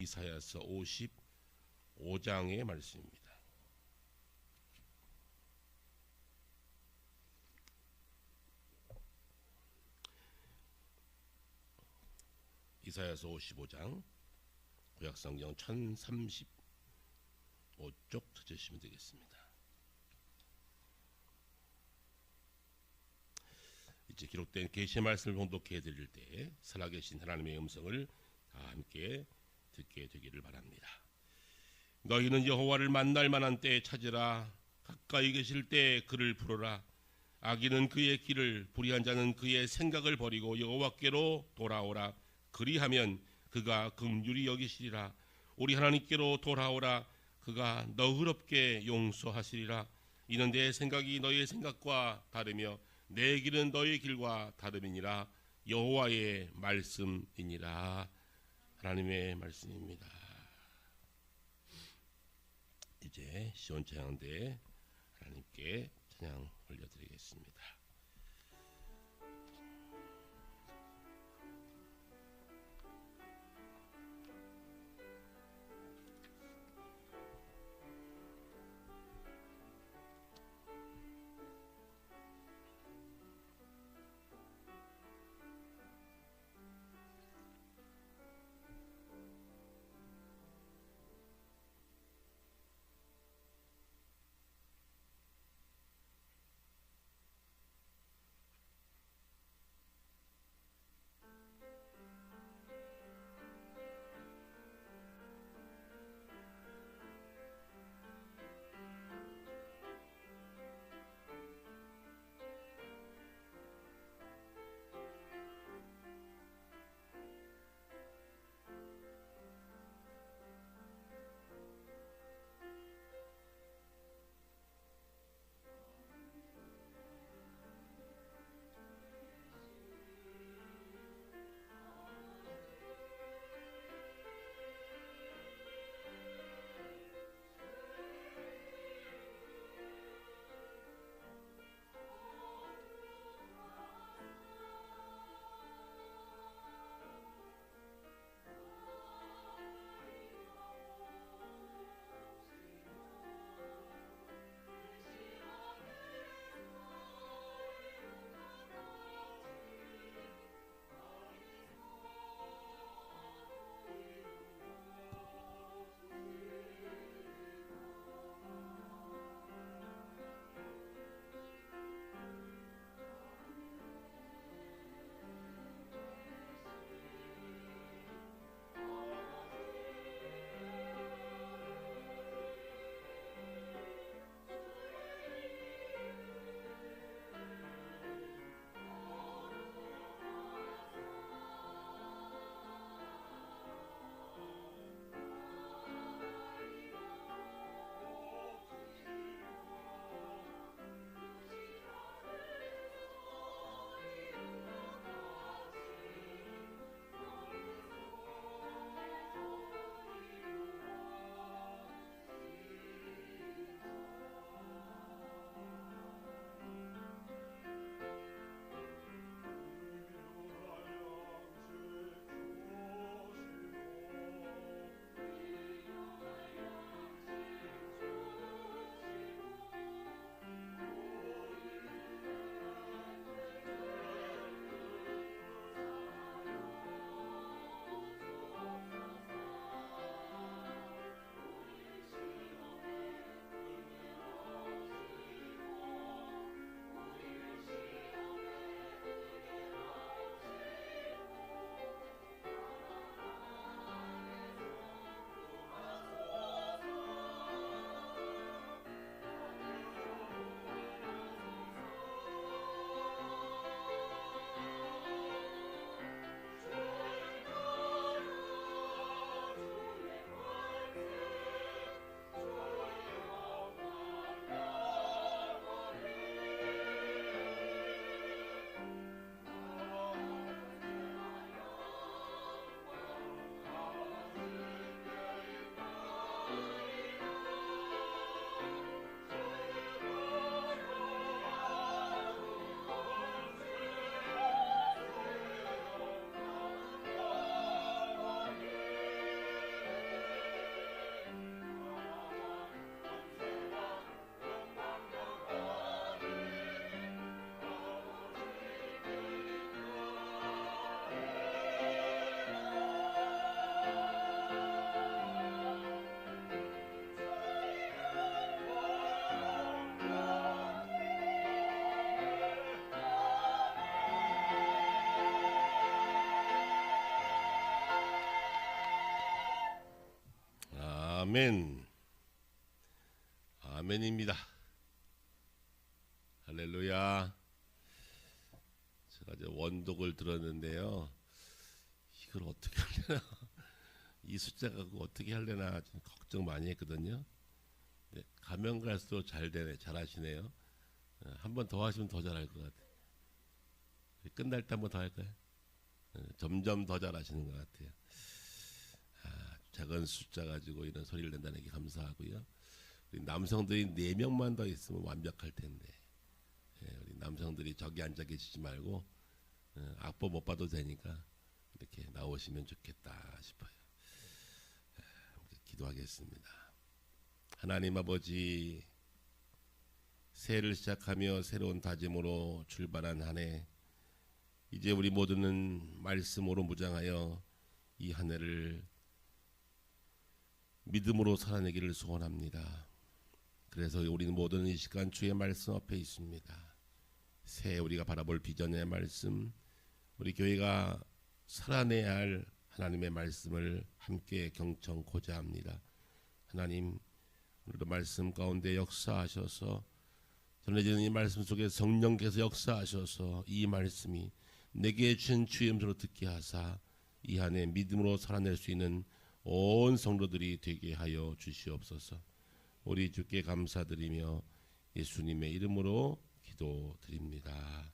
이사야서 55장의 말씀입니다. 이사야서 55장 구약성경 1035쪽 찾으시면 되겠습니다. 이제 기록된 계시의 말씀을 봉독해 드릴 때 살아계신 하나님의 음성을 다 함께 듣게 되기를 바랍니다. 너희는 여호와를 만날 만한 때에 찾으라. 가까이 계실 때에 그를 부르라. 악인은 그의 길을, 불의한 자는 그의 생각을 버리고 여호와께로 돌아오라. 그리하면 그가 긍휼히 여기시리라. 우리 하나님께로 돌아오라. 그가 너그럽게 용서하시리라. 이는 내 생각이 너희의 생각과 다르며 내 길은 너희의 길과 다름이니라. 여호와의 말씀이니라. 하나님의 말씀입니다. 이제 시온 찬양대 하나님께 찬양 올려드리겠습니다. 아멘. 아멘입니다. 할렐루야. 제가 이제 원독을 들었는데요. 이걸 어떻게 하려나, 이 숫자 갖고 어떻게 하려나 좀 걱정 많이 했거든요. 네, 가면 갈수록 잘 되네, 잘하시네요. 한 번 더 하시면 더 잘할 것 같아요. 끝날 때 한 번 더 할까요? 점점 더 잘하시는 것 같아요. 작은 숫자 가지고 이런 소리를 낸다는 게 감사하고요. 우리 남성들이 4명만 더 있으면 완벽할 텐데, 우리 남성들이 저기 앉아 계시지 말고 악보 못 봐도 되니까 이렇게 나오시면 좋겠다 싶어요. 기도하겠습니다. 하나님 아버지, 새해를 시작하며 새로운 다짐으로 출발한 한 해, 이제 우리 모두는 말씀으로 무장하여 이 한 해를 믿음으로 살아내기를 소원합니다. 그래서 우리는 모든 이 시간 주의 말씀 앞에 있습니다. 새해 우리가 바라볼 비전의 말씀, 우리 교회가 살아내야 할 하나님의 말씀을 함께 경청코자 합니다. 하나님, 오늘도 말씀 가운데 역사하셔서 전해지는 이 말씀 속에 성령께서 역사하셔서 이 말씀이 내게 주신 주의 음성으로 듣게 하사 이 한 해 믿음으로 살아낼 수 있는 온 성도들이 되게 하여 주시옵소서. 우리 주께 감사드리며 예수님의 이름으로 기도드립니다.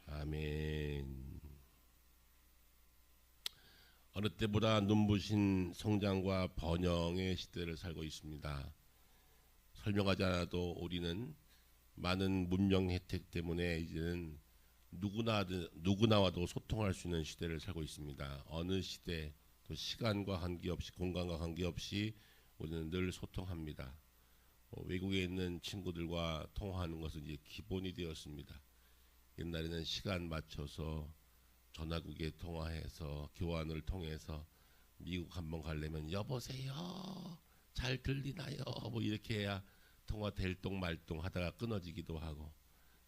아멘. 어느 때보다 눈부신 성장과 번영의 시대를 살고 있습니다. 설명하지 않아도 우리는 많은 문명 혜택 때문에 이제는 누구나와도 소통할 수 있는 시대를 살고 있습니다. 어느 시대, 또 시간과 관계없이, 공간과 관계없이 우리는 늘 소통합니다. 외국에 있는 친구들과 통화하는 것은 이제 기본이 되었습니다. 옛날에는 시간 맞춰서 전화국에 통화해서 교환을 통해서 미국 한번 가려면 여보세요, 잘 들리나요, 뭐 이렇게 해야 통화 될동 말동 하다가 끊어지기도 하고,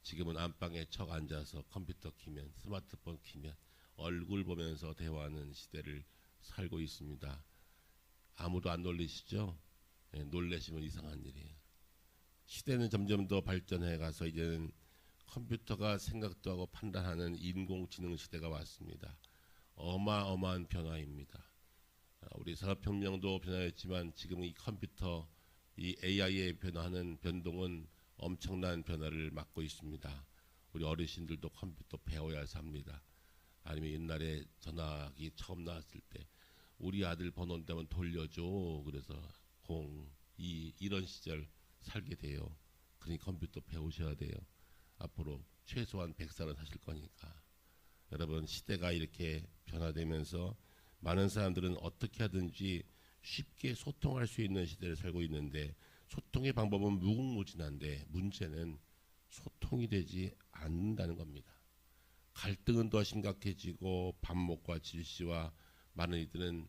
지금은 안방에 척 앉아서 컴퓨터 키면, 스마트폰 키면 얼굴 보면서 대화하는 시대를 살고 있습니다. 아무도 안 놀리시죠? 네, 놀래시면 이상한 일이에요. 시대는 점점 더 발전해 가서 이제는 컴퓨터가 생각도 하고 판단하는 인공지능 시대가 왔습니다. 어마어마한 변화입니다. 우리 산업혁명도 변화했지만 지금 이 컴퓨터, 이 AI의 변화하는 변동은 엄청난 변화를 맞고 있습니다. 우리 어르신들도 컴퓨터 배워야 삽니다. 아니면 옛날에 전화기 처음 나왔을 때 우리 아들 번호 온다면 돌려줘, 그래서 0, 2 이런 시절 살게 돼요. 그러니 컴퓨터 배우셔야 돼요. 앞으로 최소한 100살은 사실 거니까. 여러분, 시대가 이렇게 변화되면서 많은 사람들은 어떻게 하든지 쉽게 소통할 수 있는 시대를 살고 있는데, 소통의 방법은 무궁무진한데 문제는 소통이 되지 않는다는 겁니다. 갈등은 더 심각해지고 반목과 질시와 많은 이들은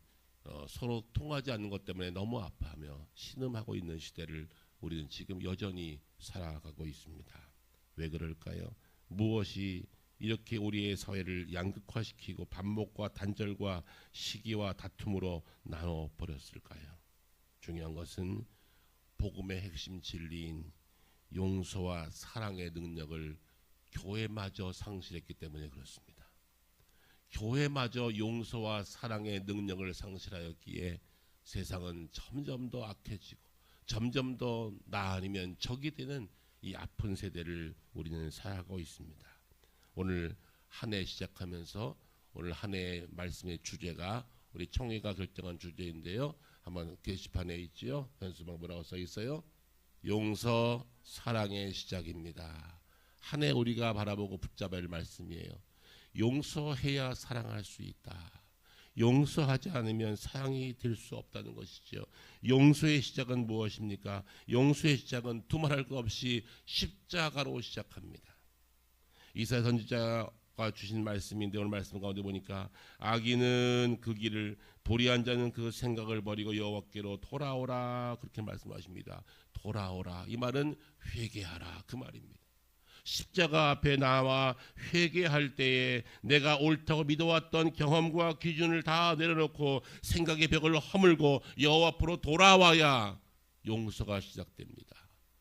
서로 통하지 않는 것 때문에 너무 아파하며 신음하고 있는 시대를 우리는 지금 여전히 살아가고 있습니다. 왜 그럴까요? 무엇이 이렇게 우리의 사회를 양극화시키고 반목과 단절과 시기와 다툼으로 나눠버렸을까요? 중요한 것은 복음의 핵심 진리인 용서와 사랑의 능력을 교회마저 상실했기 때문에 그렇습니다. 교회마저 용서와 사랑의 능력을 상실하였기에 세상은 점점 더 악해지고 점점 더 나 아니면 적이 되는 이 아픈 세대를 우리는 살아가고 있습니다. 오늘 한 해 시작하면서 오늘 한 해의 말씀의 주제가 우리 총회가 결정한 주제인데요. 한번 게시판에 있지요. 현수막 뭐라고 써 있어요? 용서 사랑의 시작입니다. 한 해 우리가 바라보고 붙잡을 말씀이에요. 용서해야 사랑할 수 있다. 용서하지 않으면 사랑이 될 수 없다는 것이죠. 용서의 시작은 무엇입니까? 용서의 시작은 두말할 것 없이 십자가로 시작합니다. 이사야 선지자가 주신 말씀인데, 오늘 말씀 가운데 보니까 악인은 그 길을, 불의한 자는 그 생각을 버리고 여호와께로 돌아오라, 그렇게 말씀하십니다. 돌아오라, 이 말은 회개하라, 그 말입니다. 십자가 앞에 나와 회개할 때에 내가 옳다고 믿어왔던 경험과 기준을 다 내려놓고 생각의 벽을 허물고 여호와 앞으로 돌아와야 용서가 시작됩니다.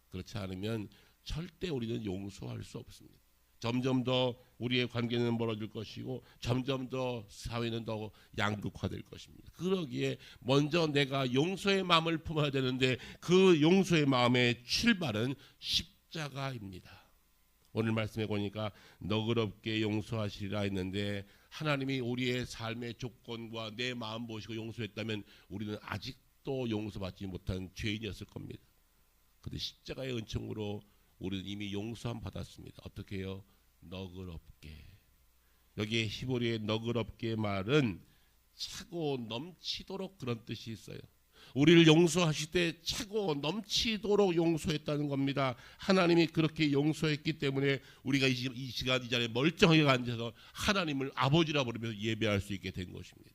그렇지 않으면 절대 우리는 용서할 수 없습니다. 점점 더 우리의 관계는 멀어질 것이고 점점 더 사회는 더 양극화될 것입니다. 그러기에 먼저 내가 용서의 마음을 품어야 되는데 그 용서의 마음의 출발은 십자가입니다. 오늘 말씀해 보니까 너그럽게 용서하시리라 했는데 하나님이 우리의 삶의 조건과 내 마음 보시고 용서했다면 우리는 아직도 용서받지 못한 죄인이었을 겁니다. 그런데 십자가의 은총으로 우리는 이미 용서함 받았습니다. 어떻게 해요? 너그럽게. 여기에 히브리의 너그럽게 말은 차고 넘치도록 그런 뜻이 있어요. 우리를 용서하실 때 차고 넘치도록 용서했다는 겁니다. 하나님이 그렇게 용서했기 때문에 우리가 이 시간 이 자리에 멀쩡하게 앉아서 하나님을 아버지라 부르면서 예배할 수 있게 된 것입니다.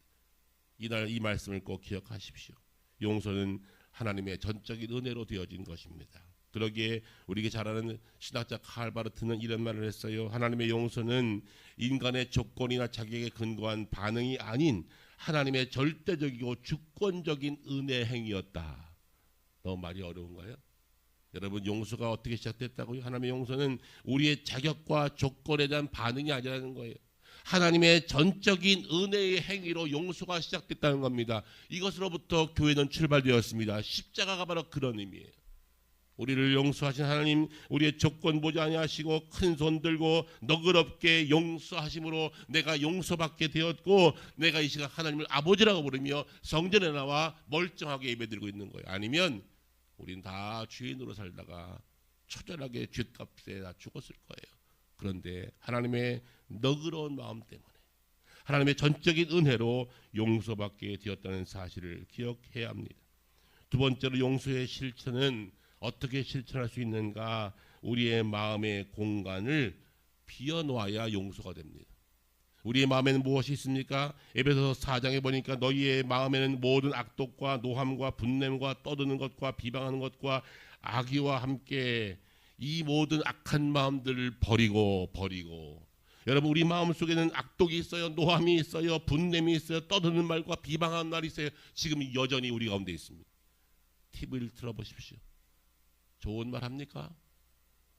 이날 이 말씀을 꼭 기억하십시오. 용서는 하나님의 전적인 은혜로 되어진 것입니다. 그러기에 우리에게 잘 아는 신학자 칼 바르트는 이런 말을 했어요. 하나님의 용서는 인간의 조건이나 자격에 근거한 반응이 아닌 하나님의 절대적이고 주권적인 은혜 행위였다. 너무 말이 어려운가요? 여러분, 용서가 어떻게 시작됐다고요? 하나님의 용서는 우리의 자격과 조건에 대한 반응이 아니라는 거예요. 하나님의 전적인 은혜의 행위로 용서가 시작됐다는 겁니다. 이것으로부터 교회는 출발되었습니다. 십자가가 바로 그런 의미예요. 우리를 용서하신 하나님, 우리의 조건 보지 아니하시고 큰 손 들고 너그럽게 용서하심으로 내가 용서받게 되었고 내가 이 시간 하나님을 아버지라고 부르며 성전에 나와 멀쩡하게 예배드리고 있는 거예요. 아니면 우리는 다 죄인으로 살다가 처절하게 죗값에 다 죽었을 거예요. 그런데 하나님의 너그러운 마음 때문에 하나님의 전적인 은혜로 용서받게 되었다는 사실을 기억해야 합니다. 두 번째로 용서의 실천은 어떻게 실천할 수 있는가? 우리의 마음의 공간을 비워놓아야 용서가 됩니다. 우리의 마음에는 무엇이 있습니까? 에베소서 4장에 보니까 너희의 마음에는 모든 악독과 노함과 분냄과 떠드는 것과 비방하는 것과 악의와 함께 이 모든 악한 마음들을 버리고 여러분, 우리 마음 속에는 악독이 있어요, 노함이 있어요, 분냄이 있어요, 떠드는 말과 비방하는 말이 있어요. 지금 여전히 우리 가운데 있습니다. TV를 틀어보십시오. 좋은 말 합니까?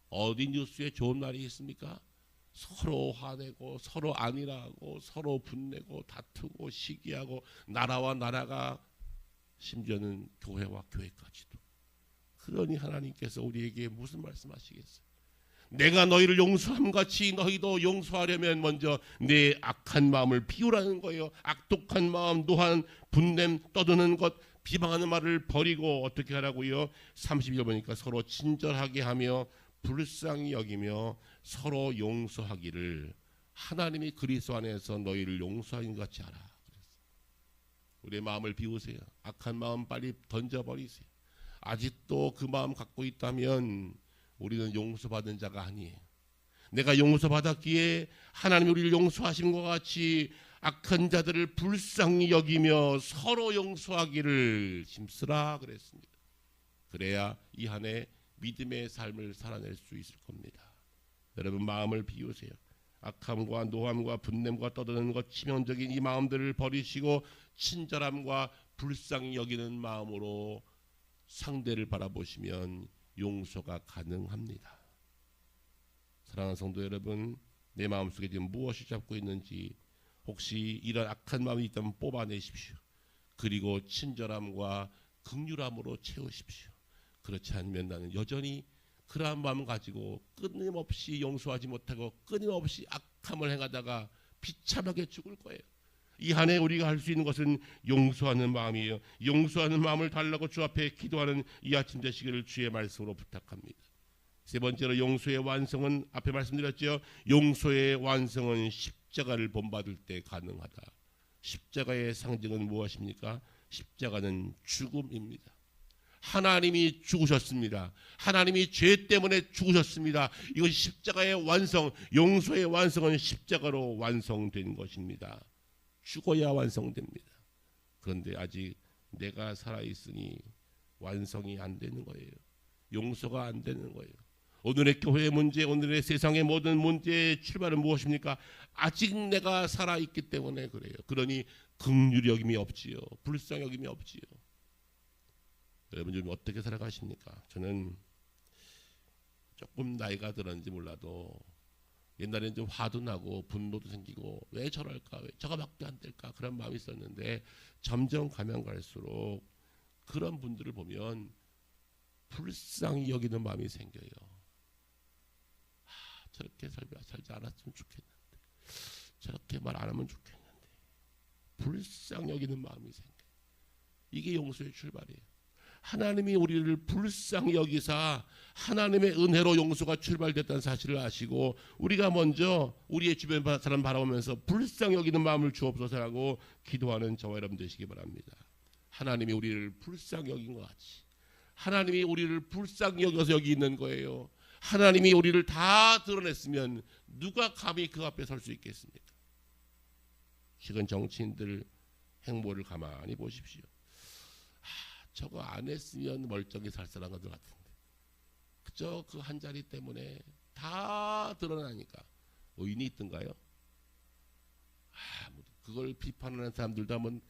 어디 뉴스에 좋은 말이 있습니까? 서로 화내고 서로 안일하고 서로 분내고 다투고 시기하고 나라와 나라가 심지어는 교회와 교회까지도. 그러니 하나님께서 우리에게 무슨 말씀하시겠어요? 내가 너희를 용서함 같이 너희도 용서하려면 먼저 내 악한 마음을 비우라는 거예요. 악독한 마음, 노한, 분냄, 떠드는 것, 비방하는 말을 버리고 어떻게 하라고요? 30절 보니까 서로 친절하게 하며 불쌍히 여기며 서로 용서하기를 하나님이 그리스도 안에서 너희를 용서하는 것 같이 하라. 우리의 마음을 비우세요. 악한 마음 빨리 던져버리세요. 아직도 그 마음 갖고 있다면 우리는 용서받은 자가 아니에요. 내가 용서받았기에 하나님이 우리를 용서하신 것 같이 악한 자들을 불쌍히 여기며 서로 용서하기를 힘쓰라 그랬습니다. 그래야 이 한 해 믿음의 삶을 살아낼 수 있을 겁니다. 여러분, 마음을 비우세요. 악함과 노함과 분냄과 떠드는 것, 치명적인 이 마음들을 버리시고 친절함과 불쌍히 여기는 마음으로 상대를 바라보시면 용서가 가능합니다. 사랑하는 성도 여러분, 내 마음속에 지금 무엇이 잡고 있는지 혹시 이런 악한 마음이 있다면 뽑아내십시오. 그리고 친절함과 긍휼함으로 채우십시오. 그렇지 않으면 나는 여전히 그러한 마음 가지고 끊임없이 용서하지 못하고 끊임없이 악함을 행하다가 비참하게 죽을 거예요. 이 한 해 우리가 할 수 있는 것은 용서하는 마음이에요. 용서하는 마음을 달라고 주 앞에 기도하는 이 아침 되시기를 주의 말씀으로 부탁합니다. 세 번째로 용서의 완성은 앞에 말씀드렸죠. 용서의 완성은 십자가를 본받을 때 가능하다. 십자가의 상징은 무엇입니까? 십자가는 죽음입니다. 하나님이 죽으셨습니다. 하나님이 죄 때문에 죽으셨습니다. 이것이 십자가의 완성, 용서의 완성은 십자가로 완성된 것입니다. 죽어야 완성됩니다. 그런데 아직 내가 살아있으니 완성이 안 되는 거예요. 용서가 안 되는 거예요. 오늘의 교회의 문제, 오늘의 세상의 모든 문제의 출발은 무엇입니까? 아직 내가 살아있기 때문에 그래요. 그러니 긍휼히 여김이 없지요. 불쌍히 여김이 없지요. 여러분 좀 어떻게 살아가십니까? 저는 조금 나이가 들었는지 몰라도 옛날에는 좀 화도 나고 분노도 생기고 왜 저럴까, 왜 저거밖에 안 될까 그런 마음이 있었는데 점점 가면 갈수록 그런 분들을 보면 불쌍히 여기는 마음이 생겨요. 저렇게 살지 않았으면 좋겠는데, 저렇게 말 안 하면 좋겠는데, 불쌍히 여기는 마음이 생겨요. 이게 용서의 출발이에요. 하나님이 우리를 불쌍히 여기사 하나님의 은혜로 용서가 출발됐다는 사실을 아시고 우리가 먼저 우리의 주변 사람 바라보면서 불쌍히 여기는 마음을 주옵소서라고 기도하는 저와 여러분 되시기 바랍니다. 하나님이 우리를 불쌍히 여긴 것 같이 하나님이 우리를 불쌍히 여겨서 여기 있는 거예요. 하나님이 우리를 다 드러냈으면 누가 감히 그 앞에 설 수 있겠습니까? 최근 정치인들 행보를 가만히 보십시오. 저거 안 했으면 멀쩡히 살 사람 것들 같은데 그저 그 한 자리 때문에 다 드러나니까 의인이 있던가요? 그걸 비판하는 사람들도 한번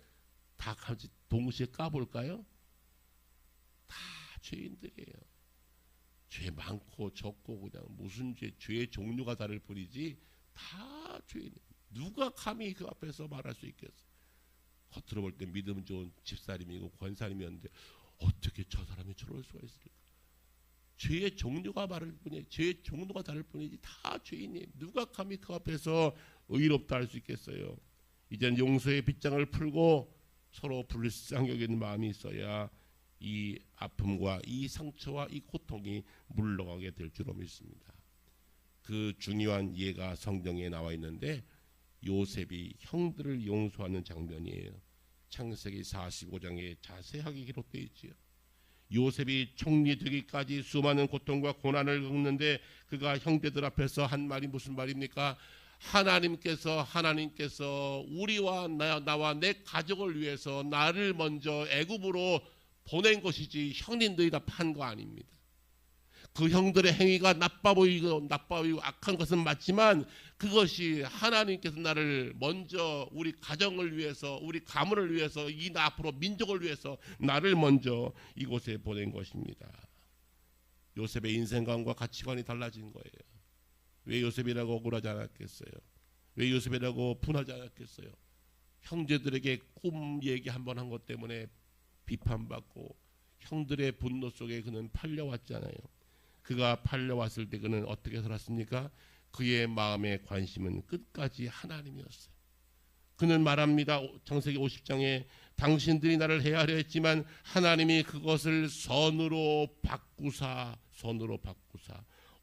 다 같이 동시에 까볼까요? 다 죄인들이에요. 죄 많고 적고 그냥 무슨 죄의 종류가 다를 뿐이지 다 죄인이에요. 누가 감히 그 앞에서 말할 수 있겠어요? 겉으로 볼 때 믿음 좋은 집사님이고 권사님이었는데 어떻게 저 사람이 저럴 수가 있을까? 죄의 종류가 다를 뿐이지 죄의 종류가 다를 뿐이지 다 죄인이에요. 누가 감히 그 앞에서 의롭다 할 수 있겠어요? 이제는 용서의 빗장을 풀고 서로 불쌍히 여기는 마음이 있어야 이 아픔과 이 상처와 이 고통이 물러가게 될 줄로 믿습니다. 그 중요한 예가 성경에 나와 있는데 요셉이 형들을 용서하는 장면이에요. 창세기 45장에 자세하게 기록되어 있지요. 요셉이 총리되기까지 수많은 고통과 고난을 겪는데 그가 형제들 앞에서 한 말이 무슨 말입니까? 하나님께서 우리와 나와 내 가족을 위해서 나를 먼저 애굽으로 보낸 것이지 형님들이 다 판 거 아닙니다. 그 형들의 행위가 나빠 보이고 악한 것은 맞지만 그것이 하나님께서 나를 먼저 우리 가정을 위해서 우리 가문을 위해서 이 앞으로 민족을 위해서 나를 먼저 이곳에 보낸 것입니다. 요셉의 인생관과 가치관이 달라진 거예요. 왜 요셉이라고 억울하지 않았겠어요? 왜 요셉이라고 분하지 않았겠어요? 형제들에게 꿈 얘기 한번 한 것 때문에 비판받고 형들의 분노 속에 그는 팔려왔잖아요. 그가 팔려왔을 때 그는 어떻게 살았습니까? 그의 마음의 관심은 끝까지 하나님이었어요. 그는 말합니다. 창세기 50장에 당신들이 나를 해하려 했지만 하나님이 그것을 선으로 바꾸사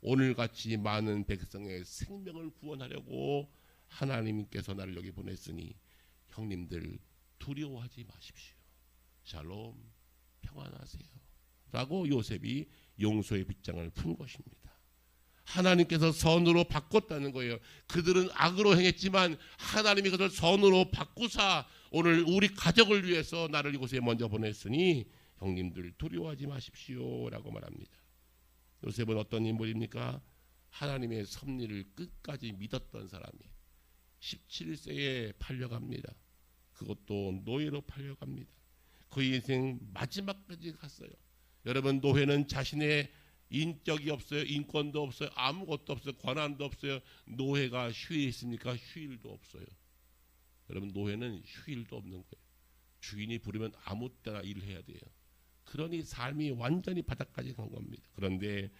오늘같이 많은 백성의 생명을 구원하려고 하나님께서 나를 여기 보냈으니 형님들 두려워하지 마십시오. 샬롬 평안하세요 라고 요셉이 용서의 빗장을 푼 것입니다. 하나님께서 선으로 바꿨다는 거예요. 그들은 악으로 행했지만 하나님이 그것을 선으로 바꾸사 오늘 우리 가족을 위해서 나를 이곳에 먼저 보냈으니 형님들 두려워하지 마십시오 라고 말합니다. 요셉은 어떤 인물입니까? 하나님의 섭리를 끝까지 믿었던 사람이에요. 17세에 팔려갑니다. 그것도 노예로 팔려갑니다. 그 인생 마지막까지 갔어요. 여러분 노예는 자신의 인격이 없어요. 인권도 없어요. 아무것도 없어요. 권한도 없어요. 노예가 휴일이 있습니까? 휴일도 없어요. 여러분 노예는 휴일도 없는 거예요. 주인이 부르면 아무 때나 일을 해야 돼요. 그러니 삶이 완전히 바닥까지 간 겁니다. 그런데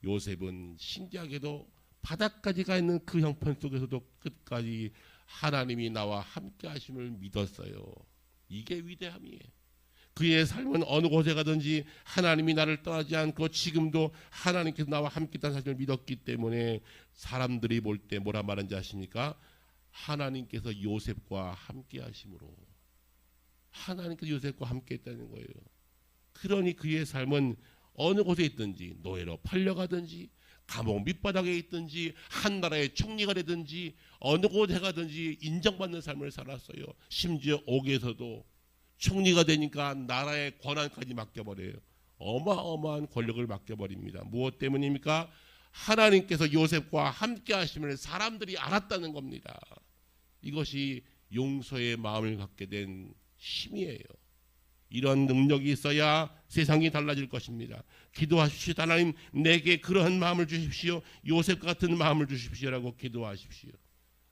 요셉은 신기하게도 바닥까지 가 있는 그 형편 속에서도 끝까지 하나님이 나와 함께 하심을 믿었어요. 이게 위대함이에요. 그의 삶은 어느 곳에 가든지 하나님이 나를 떠나지 않고 지금도 하나님께서 나와 함께 있다는 사실을 믿었기 때문에 사람들이 볼 때 뭐라 말하는지 아십니까? 하나님께서 요셉과 함께 하심으로 하나님께서 요셉과 함께 했다는 거예요. 그러니 그의 삶은 어느 곳에 있든지 노예로 팔려가든지 감옥 밑바닥에 있든지 한 나라의 총리가 되든지 어느 곳에 가든지 인정받는 삶을 살았어요. 심지어 옥에서도 총리가 되니까 나라의 권한까지 맡겨버려요. 어마어마한 권력을 맡겨버립니다. 무엇 때문입니까? 하나님께서 요셉과 함께 하심을 사람들이 알았다는 겁니다. 이것이 용서의 마음을 갖게 된 힘이에요. 이런 능력이 있어야 세상이 달라질 것입니다. 기도하십시오. 하나님, 내게 그러한 마음을 주십시오. 요셉 같은 마음을 주십시오라고 기도하십시오.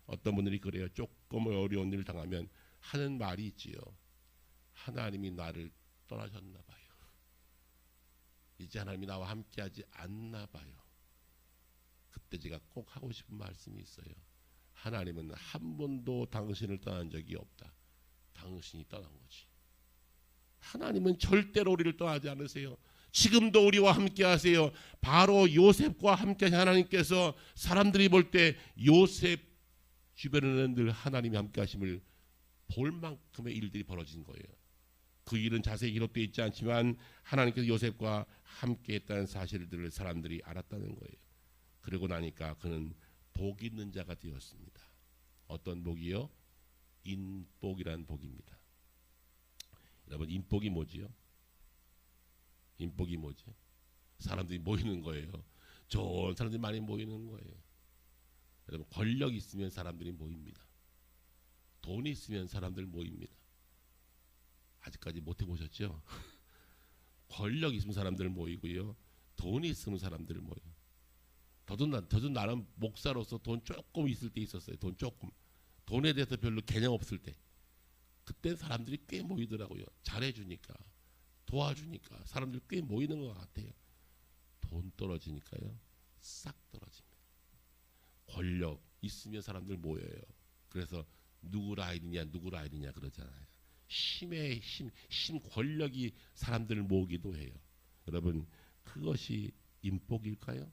어떤 분들이 그래요. 조금 어려운 일을 당하면 하는 말이 있지요. 하나님이 나를 떠나셨나 봐요. 이제 하나님이 나와 함께하지 않나 봐요. 그때 제가 꼭 하고 싶은 말씀이 있어요. 하나님은 한 번도 당신을 떠난 적이 없다. 당신이 떠난 거지. 하나님은 절대로 우리를 떠나지 않으세요. 지금도 우리와 함께 하세요. 바로 요셉과 함께 하나님께서 사람들이 볼 때 요셉 주변에는 늘 하나님이 함께 하심을 볼 만큼의 일들이 벌어진 거예요. 그 일은 자세히 기록되어 있지 않지만 하나님께서 요셉과 함께 했다는 사실들을 사람들이 알았다는 거예요. 그러고 나니까 그는 복 있는 자가 되었습니다. 어떤 복이요? 인복이라는 복입니다. 여러분, 인복이 뭐지요? 인복이 뭐지? 사람들이 모이는 거예요. 좋은 사람들이 많이 모이는 거예요. 여러분, 권력 있으면 사람들이 모입니다. 돈이 있으면 사람들 모입니다. 아직까지 못 해보셨죠? 권력 있으면 사람들 모이고요. 돈이 있으면 사람들 모여요. 저도 나름 목사로서 돈 조금 있을 때 있었어요. 돈 조금. 돈에 대해서 별로 개념 없을 때. 그때 사람들이 꽤 모이더라고요. 잘해주니까, 도와주니까 사람들이 꽤 모이는 것 같아요. 돈 떨어지니까요, 싹 떨어집니다. 권력 있으면 사람들 모여요. 그래서 누구 라인이냐 그러잖아요. 힘의 힘 권력이 사람들을 모으기도 해요. 여러분, 그것이 인복일까요?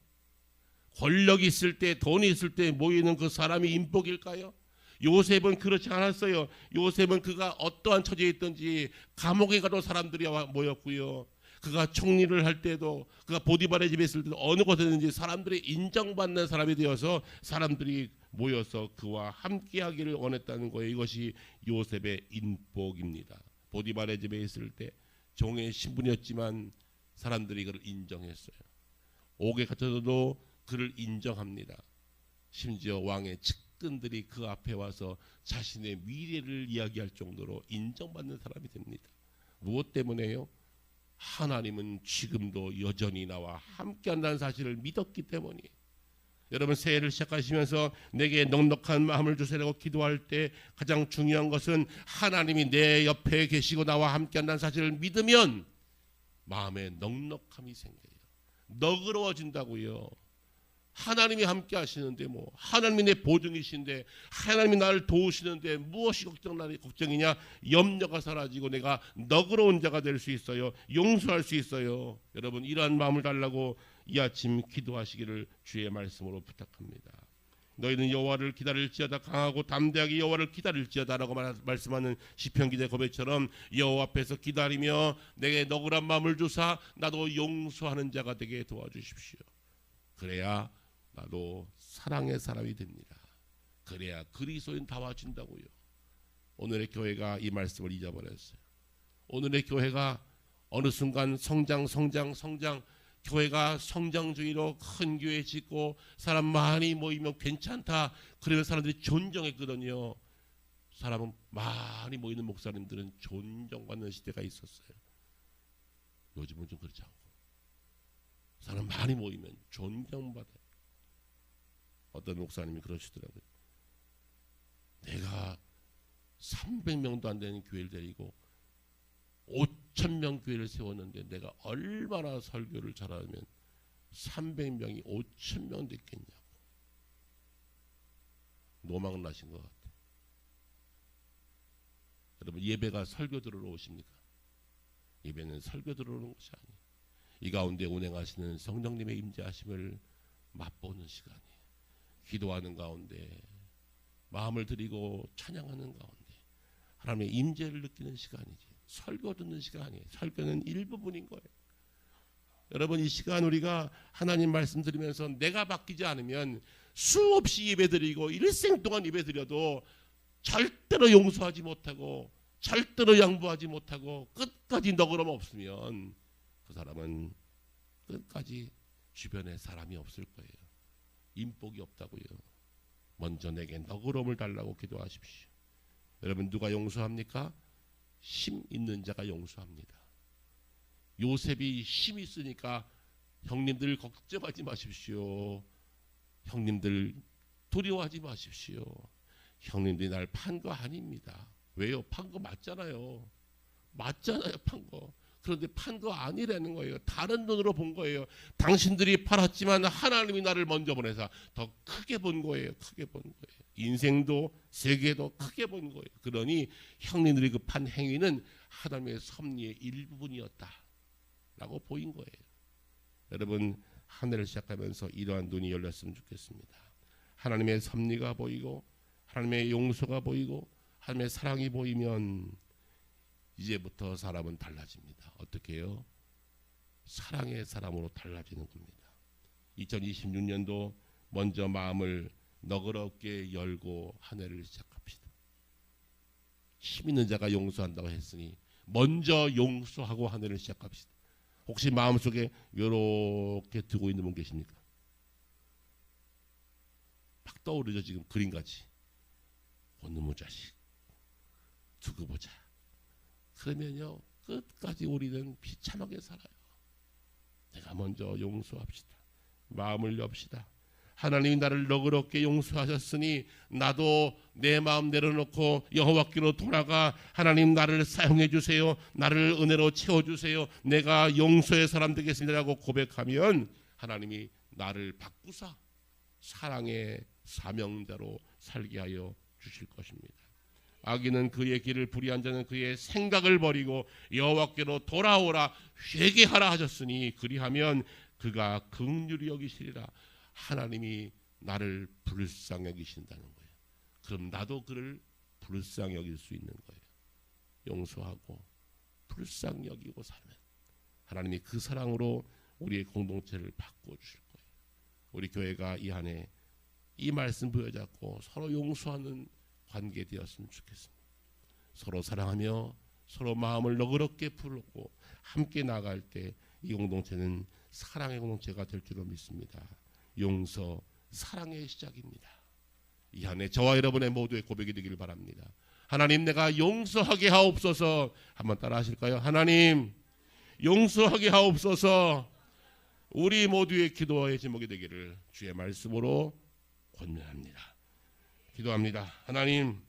권력이 있을 때, 돈이 있을 때 모이는 그 사람이 인복일까요? 요셉은 그렇지 않았어요. 요셉은 그가 어떠한 처지에 있든지 감옥에 가도 사람들이 모였고요. 그가 총리를 할 때도, 그가 보디발의 집에 있을 때도 어느 곳에든지 사람들이 인정받는 사람이 되어서 사람들이 모여서 그와 함께하기를 원했다는 거예요. 이것이 요셉의 인복입니다. 보디발의 집에 있을 때 종의 신분이었지만 사람들이 그를 인정했어요. 옥에 갇혀서도 그를 인정합니다. 심지어 왕의 측근들이 그 앞에 와서 자신의 미래를 이야기할 정도로 인정받는 사람이 됩니다. 무엇 때문에요? 하나님은 지금도 여전히 나와 함께한다는 사실을 믿었기 때문이에요. 여러분, 새해를 시작하시면서 내게 넉넉한 마음을 주세요라고 기도할 때 가장 중요한 것은 하나님이 내 옆에 계시고 나와 함께한다는 사실을 믿으면 마음에 넉넉함이 생겨요. 너그러워진다고요. 하나님이 함께 하시는데 하나님이 내 보증이신데, 하나님이 나를 도우시는데 무엇이 걱정이냐? 염려가 사라지고 내가 너그러운 자가 될 수 있어요. 용서할 수 있어요. 여러분, 이러한 마음을 달라고 이 아침 기도하시기를 주의 말씀으로 부탁합니다. 너희는 여호와를 기다릴지어다, 강하고 담대하게 여호와를 기다릴지어다라고 말씀하는 시편 기자의 고백처럼 여호와 앞에서 기다리며 내게 너그러운 마음을 주사 나도 용서하는 자가 되게 도와주십시오. 그래야 나도 사랑의 사람이 됩니다. 그래야 그리스도인 다워진다고요. 오늘의 교회가 이 말씀을 잊어버렸어요. 오늘의 교회가 어느 순간 성장, 교회가 성장주의로 큰 교회 짓고 사람 많이 모이면 괜찮다, 그러면 사람들이 존경했거든요. 사람은 많이 모이는 목사님들은 존경받는 시대가 있었어요. 요즘은 좀 그렇지 않고 사람 많이 모이면 존경받아요. 어떤 목사님이 그러시더라고요. 내가 300명도 안 되는 교회를 데리고 5,000명 교회를 세웠는데 내가 얼마나 설교를 잘하면 300명이 5,000명 됐겠냐고. 노망 나신 것 같아요. 여러분, 예배가 설교 들으러 오십니까? 예배는 설교 들으러 오는 것이 아니에요. 이 가운데 운행하시는 성령님의 임재하심을 맛보는 시간이에요. 기도하는 가운데, 마음을 드리고 찬양하는 가운데 하나님의 임재를 느끼는 시간이지, 설교 듣는 시간이 아니에요. 설교는 일부분인 거예요. 여러분, 이 시간 우리가 하나님 말씀 드리면서 내가 바뀌지 않으면 수없이 예배드리고 일생 동안 예배드려도 절대로 용서하지 못하고 절대로 양보하지 못하고 끝까지 너그러움 없으면 그 사람은 끝까지 주변에 사람이 없을 거예요. 인복이 없다고요. 먼저 내게 너그러움을 달라고 기도하십시오. 여러분, 누가 용서합니까? 힘 있는 자가 용서합니다. 요셉이 힘이 있으니까 형님들 걱정하지 마십시오. 형님들 두려워하지 마십시오. 형님들이 날 판 거 아닙니다. 왜요? 판 거 맞잖아요. 맞잖아요, 판 거. 그런데 판 거 아니라는 거예요. 다른 눈으로 본 거예요. 당신들이 팔았지만 하나님이 나를 먼저 보내서 더 크게 본 거예요. 크게 본 거예요. 인생도 세계도 크게 본 거예요. 그러니 형님들이 그 판 행위는 하나님의 섭리의 일부분이었다라고 보인 거예요. 여러분, 한 해를 시작하면서 이러한 눈이 열렸으면 좋겠습니다. 하나님의 섭리가 보이고 하나님의 용서가 보이고 하나님의 사랑이 보이면 이제부터 사람은 달라집니다. 어떻게 해요? 사랑의 사람으로 달라지는 겁니다. 2026년도 먼저 마음을 너그럽게 열고 한 해를 시작합시다. 힘 있는 자가 용서한다고 했으니 먼저 용서하고 한 해를 시작합시다. 혹시 마음속에 이렇게 두고 있는 분 계십니까? 막 떠오르죠. 지금 그림같이. 원놈의 자식 두고 보자. 그러면요, 끝까지 우리는 비참하게 살아요. 내가 먼저 용서합시다. 마음을 엽시다. 하나님이 나를 너그럽게 용서하셨으니 나도 내 마음 내려놓고 여호와께로 돌아가 하나님 나를 사용해 주세요. 나를 은혜로 채워주세요. 내가 용서의 사람 되겠습니다라고 고백하면 하나님이 나를 바꾸사 사랑의 사명자로 살게 하여 주실 것입니다. 악인은 그의 길을 불의한 자는 그의 생각을 버리고 여호와께로 돌아오라 회개하라 하셨으니 그리하면 그가 긍휼히 여기시리라. 하나님이 나를 불쌍히 여기신다는 거예요. 그럼 나도 그를 불쌍히 여길 수 있는 거예요. 용서하고 불쌍히 여기고 살면 하나님이 그 사랑으로 우리의 공동체를 바꿔주실 거예요. 우리 교회가 이 한 해 이 말씀 부여잡고 서로 용서하는 관계 되었으면 좋겠습니다. 서로 사랑하며 서로 마음을 너그럽게 풀고 함께 나갈 때 이 공동체는 사랑의 공동체가 될 줄로 믿습니다. 용서, 사랑의 시작입니다. 이 한 해 저와 여러분의 모두의 고백이 되기를 바랍니다. 하나님, 내가 용서하게 하옵소서. 한번 따라 하실까요? 하나님, 용서하게 하옵소서. 우리 모두의 기도의 제목이 되기를 주의 말씀으로 권면합니다. 기도합니다. 하나님,